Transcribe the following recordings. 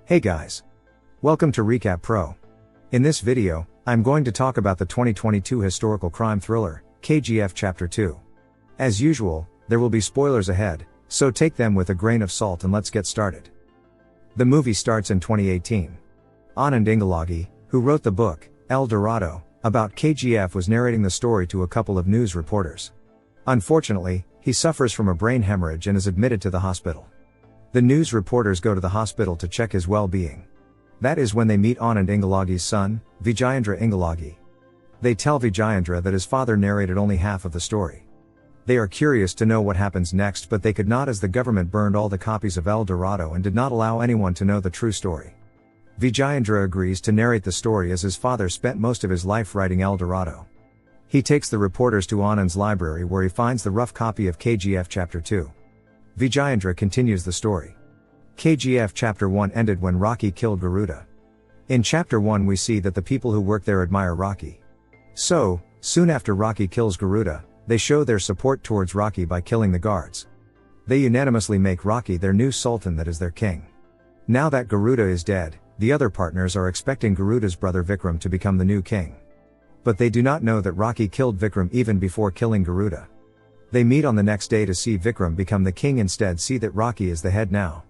Hey guys! Welcome to Recap Pro. In this video, I'm going to talk about the 2022 historical crime thriller, KGF Chapter 2. As usual, there will be spoilers ahead, so take them with a grain of salt and let's get started. The movie starts in 2018. Anand Ingalagi, who wrote the book, El Dorado, about KGF was narrating the story to a couple of news reporters. Unfortunately, he suffers from a brain hemorrhage and is admitted to the hospital. The news reporters go to the hospital to check his well-being. That is when they meet Anand Ingalagi's son, Vijayendra Ingalagi. They tell Vijayendra that his father narrated only half of the story. They are curious to know what happens next, but they could not, as the government burned all the copies of El Dorado and did not allow anyone to know the true story. Vijayendra agrees to narrate the story as his father spent most of his life writing El Dorado. He takes the reporters to Anand's library where he finds the rough copy of KGF Chapter 2. Vijayendra continues the story. KGF Chapter 1 ended when Rocky killed Garuda. In Chapter 1 we see that the people who work there admire Rocky. So, soon after Rocky kills Garuda, they show their support towards Rocky by killing the guards. They unanimously make Rocky their new sultan, that is their king. Now that Garuda is dead, the other partners are expecting Garuda's brother Vikram to become the new king. But they do not know that Rocky killed Vikram even before killing Garuda. They meet on the next day to see Vikram become the king, instead see that Rocky is the head now.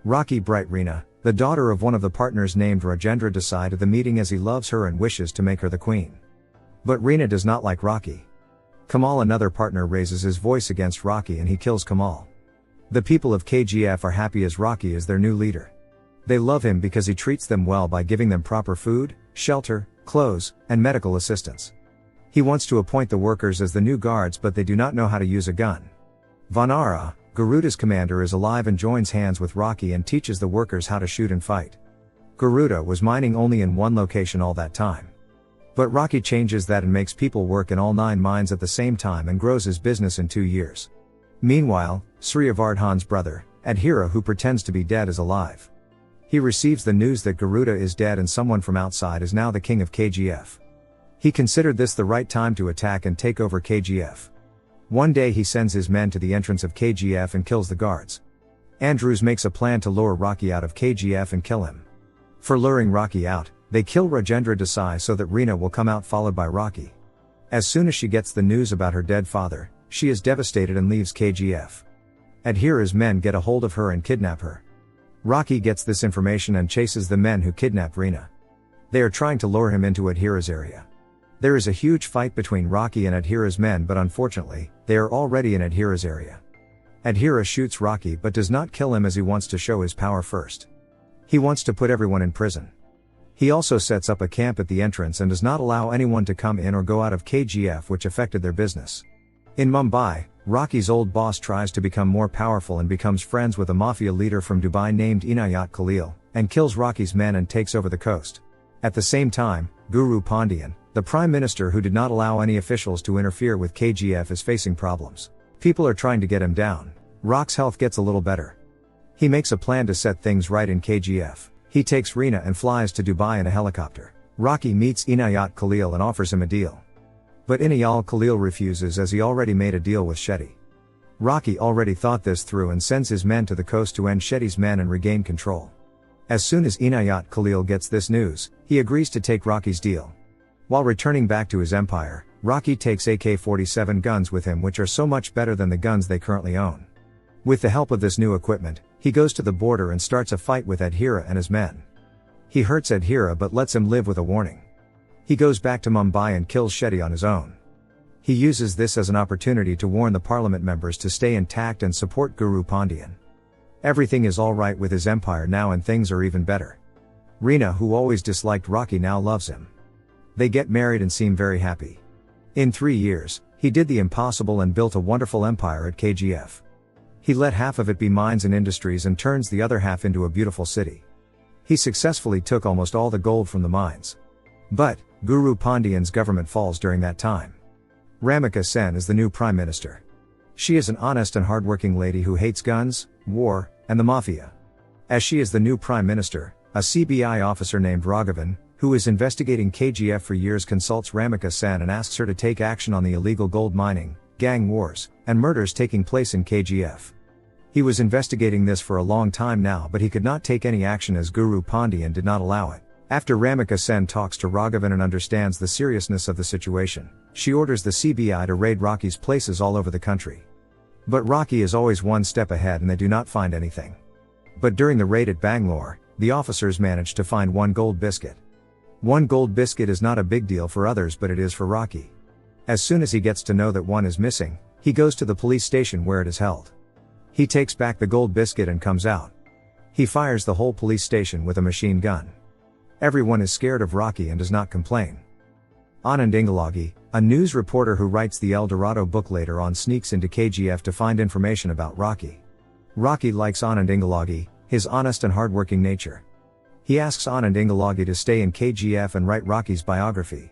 Rocky bright Reena, the daughter of one of the partners named Rajendra Desai, to the meeting as he loves her and wishes to make her the queen. But Reena does not like Rocky. Kamal, another partner, raises his voice against Rocky and he kills Kamal. The people of KGF are happy as Rocky is their new leader. They love him because he treats them well by giving them proper food, shelter, clothes, and medical assistance. He wants to appoint the workers as the new guards, but they do not know how to use a gun. Vanara, Garuda's commander, is alive and joins hands with Rocky and teaches the workers how to shoot and fight. Garuda was mining only in one location all that time. But Rocky changes that and makes people work in all 9 mines at the same time and grows his business in 2 years. Meanwhile, Sriyavardhan's brother, Adhira, who pretends to be dead, is alive. He receives the news that Garuda is dead and someone from outside is now the king of KGF. He considered this the right time to attack and take over KGF. One day he sends his men to the entrance of KGF and kills the guards. Andrews makes a plan to lure Rocky out of KGF and kill him. For luring Rocky out, they kill Rajendra Desai so that Reena will come out, followed by Rocky. As soon as she gets the news about her dead father, she is devastated and leaves KGF. Adhira's men get a hold of her and kidnap her. Rocky gets this information and chases the men who kidnapped Reena. They are trying to lure him into Adhira's area. There is a huge fight between Rocky and Adhira's men, but unfortunately, they are already in Adhira's area. Adhira shoots Rocky but does not kill him as he wants to show his power first. He wants to put everyone in prison. He also sets up a camp at the entrance and does not allow anyone to come in or go out of KGF, which affected their business. In Mumbai, Rocky's old boss tries to become more powerful and becomes friends with a mafia leader from Dubai named Inayat Khalil, and kills Rocky's men and takes over the coast. At the same time, Guru Pandian, the prime minister who did not allow any officials to interfere with KGF, is facing problems. People are trying to get him down. Rock's health gets a little better. He makes a plan to set things right in KGF. He takes Reena and flies to Dubai in a helicopter. Rocky meets Inayat Khalil and offers him a deal. But Inayat Khalil refuses as he already made a deal with Shetty. Rocky already thought this through and sends his men to the coast to end Shetty's men and regain control. As soon as Inayat Khalil gets this news, he agrees to take Rocky's deal. While returning back to his empire, Rocky takes AK-47 guns with him, which are so much better than the guns they currently own. With the help of this new equipment, he goes to the border and starts a fight with Adhira and his men. He hurts Adhira but lets him live with a warning. He goes back to Mumbai and kills Shetty on his own. He uses this as an opportunity to warn the parliament members to stay intact and support Guru Pandian. Everything is alright with his empire now and things are even better. Reena, who always disliked Rocky, now loves him. They get married and seem very happy. In 3 years, he did the impossible and built a wonderful empire at KGF. He let half of it be mines and industries and turns the other half into a beautiful city. He successfully took almost all the gold from the mines. But, Guru Pandian's government falls during that time. Ramika Sen is the new prime minister. She is an honest and hardworking lady who hates guns, war, and the mafia. As she is the new prime minister, a CBI officer named Raghavan, who is investigating KGF for years, consults Ramika Sen and asks her to take action on the illegal gold mining, gang wars, and murders taking place in KGF. He was investigating this for a long time now, but he could not take any action as Guru Pandian did not allow it. After Ramika Sen talks to Raghavan and understands the seriousness of the situation, she orders the CBI to raid Rocky's places all over the country. But Rocky is always one step ahead and they do not find anything. But during the raid at Bangalore, the officers manage to find one gold biscuit. One gold biscuit is not a big deal for others, but it is for Rocky. As soon as he gets to know that one is missing, he goes to the police station where it is held. He takes back the gold biscuit and comes out. He fires the whole police station with a machine gun. Everyone is scared of Rocky and does not complain. Anand Ingalagi, a news reporter who writes the El Dorado book later on, sneaks into KGF to find information about Rocky. Rocky likes Anand Ingalagi, his honest and hardworking nature. He asks Anand Ingalagi to stay in KGF and write Rocky's biography.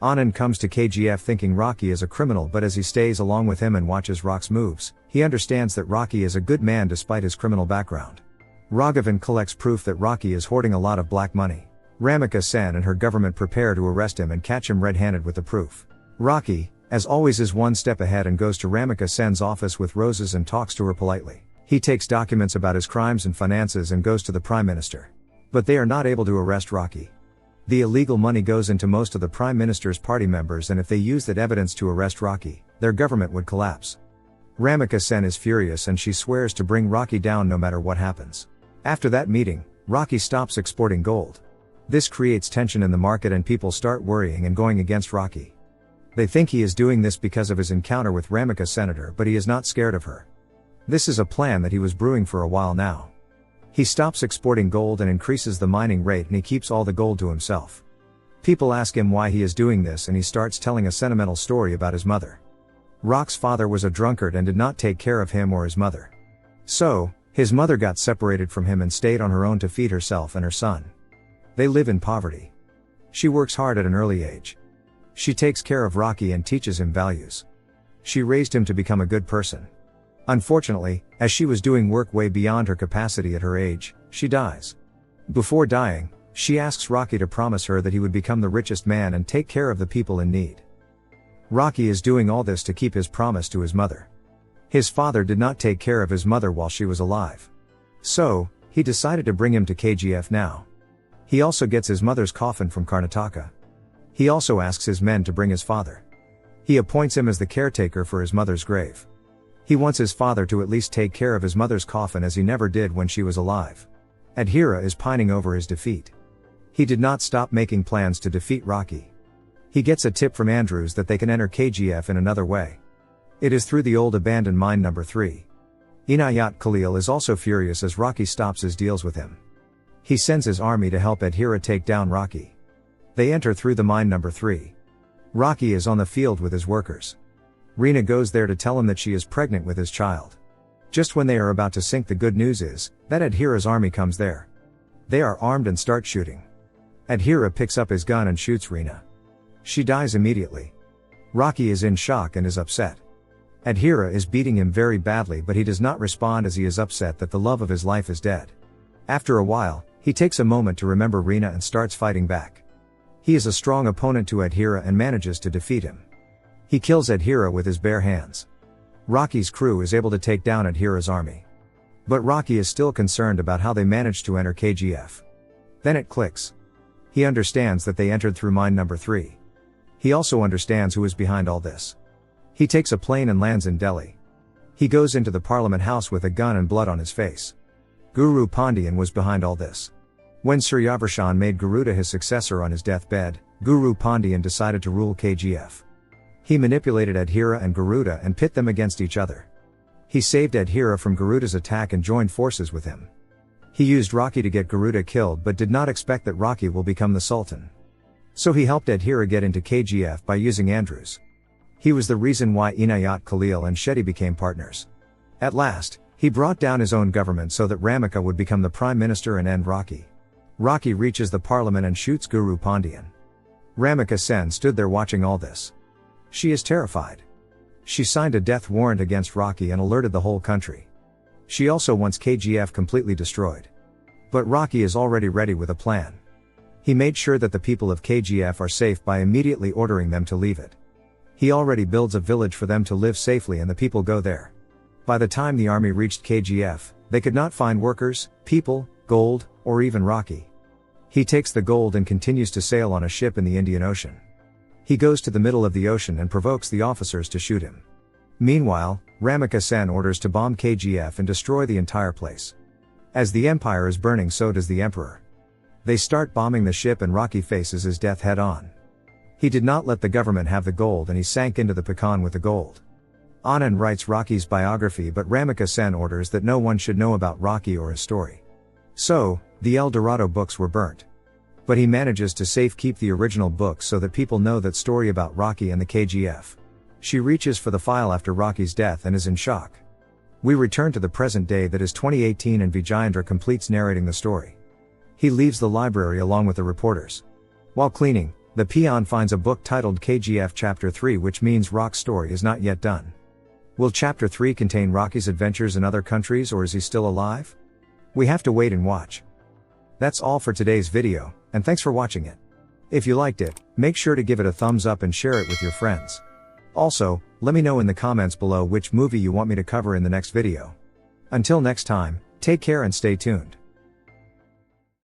Anand comes to KGF thinking Rocky is a criminal, but as he stays along with him and watches Rock's moves, he understands that Rocky is a good man despite his criminal background. Raghavan collects proof that Rocky is hoarding a lot of black money. Ramika Sen and her government prepare to arrest him and catch him red-handed with the proof. Rocky, as always, is one step ahead and goes to Ramika Sen's office with roses and talks to her politely. He takes documents about his crimes and finances and goes to the Prime Minister. But they are not able to arrest Rocky. The illegal money goes into most of the Prime Minister's party members, and if they use that evidence to arrest Rocky, their government would collapse. Ramika Sen is furious and she swears to bring Rocky down no matter what happens. After that meeting, Rocky stops exporting gold. This creates tension in the market and people start worrying and going against Rocky. They think he is doing this because of his encounter with Ramika Senator, but he is not scared of her. This is a plan that he was brewing for a while now. He stops exporting gold and increases the mining rate, and he keeps all the gold to himself. People ask him why he is doing this and he starts telling a sentimental story about his mother. Rock's father was a drunkard and did not take care of him or his mother. So, his mother got separated from him and stayed on her own to feed herself and her son. They live in poverty. She works hard at an early age. She takes care of Rocky and teaches him values. She raised him to become a good person. Unfortunately, as she was doing work way beyond her capacity at her age, she dies. Before dying, she asks Rocky to promise her that he would become the richest man and take care of the people in need. Rocky is doing all this to keep his promise to his mother. His father did not take care of his mother while she was alive. So, he decided to bring him to KGF now. He also gets his mother's coffin from Karnataka. He also asks his men to bring his father. He appoints him as the caretaker for his mother's grave. He wants his father to at least take care of his mother's coffin, as he never did when she was alive. Adhira is pining over his defeat. He did not stop making plans to defeat Rocky. He gets a tip from Andrews that they can enter KGF in another way. It is through the old abandoned mine number 3. Inayat Khalil is also furious as Rocky stops his deals with him. He sends his army to help Adhira take down Rocky. They enter through the mine number 3. Rocky is on the field with his workers. Reena goes there to tell him that she is pregnant with his child. Just when they are about to sink, the good news is that Adhira's army comes there. They are armed and start shooting. Adhira picks up his gun and shoots Reena. She dies immediately. Rocky is in shock and is upset. Adhira is beating him very badly, but he does not respond as he is upset that the love of his life is dead. After a while, he takes a moment to remember Reena and starts fighting back. He is a strong opponent to Adhira and manages to defeat him. He kills Adhira with his bare hands. Rocky's crew is able to take down Adhira's army. But Rocky is still concerned about how they managed to enter KGF. Then it clicks. He understands that they entered through mine number 3. He also understands who is behind all this. He takes a plane and lands in Delhi. He goes into the Parliament House with a gun and blood on his face. Guru Pandian was behind all this. When Suryavarsan made Garuda his successor on his deathbed, Guru Pandian decided to rule KGF. He manipulated Adhira and Garuda and pit them against each other. He saved Adhira from Garuda's attack and joined forces with him. He used Rocky to get Garuda killed, but did not expect that Rocky will become the Sultan. So he helped Adhira get into KGF by using Andrews. He was the reason why Inayat Khalil and Shetty became partners. At last, he brought down his own government so that Ramika would become the Prime Minister and end Rocky. Rocky reaches the parliament and shoots Guru Pandian. Ramika Sen stood there watching all this. She is terrified. She signed a death warrant against Rocky and alerted the whole country. She also wants KGF completely destroyed. But Rocky is already ready with a plan. He made sure that the people of KGF are safe by immediately ordering them to leave it. He already builds a village for them to live safely and the people go there. By the time the army reached KGF, they could not find workers, people, gold, or even Rocky. He takes the gold and continues to sail on a ship in the Indian Ocean. He goes to the middle of the ocean and provokes the officers to shoot him. Meanwhile, Ramika Sen orders to bomb KGF and destroy the entire place. As the empire is burning, so does the emperor. They start bombing the ship and Rocky faces his death head on. He did not let the government have the gold and he sank into the Pecan with the gold. Anand writes Rocky's biography, but Ramika Sen orders that no one should know about Rocky or his story. So, the El Dorado books were burnt. But he manages to safekeep the original books so that people know that story about Rocky and the KGF. She reaches for the file after Rocky's death and is in shock. We return to the present day, that is 2018, and Vijayendra completes narrating the story. He leaves the library along with the reporters. While cleaning, the peon finds a book titled KGF Chapter 3, which means Rock's story is not yet done. Will Chapter 3 contain Rocky's adventures in other countries, or is he still alive? We have to wait and watch. That's all for today's video, and thanks for watching it. If you liked it, make sure to give it a thumbs up and share it with your friends. Also, let me know in the comments below which movie you want me to cover in the next video. Until next time, take care and stay tuned.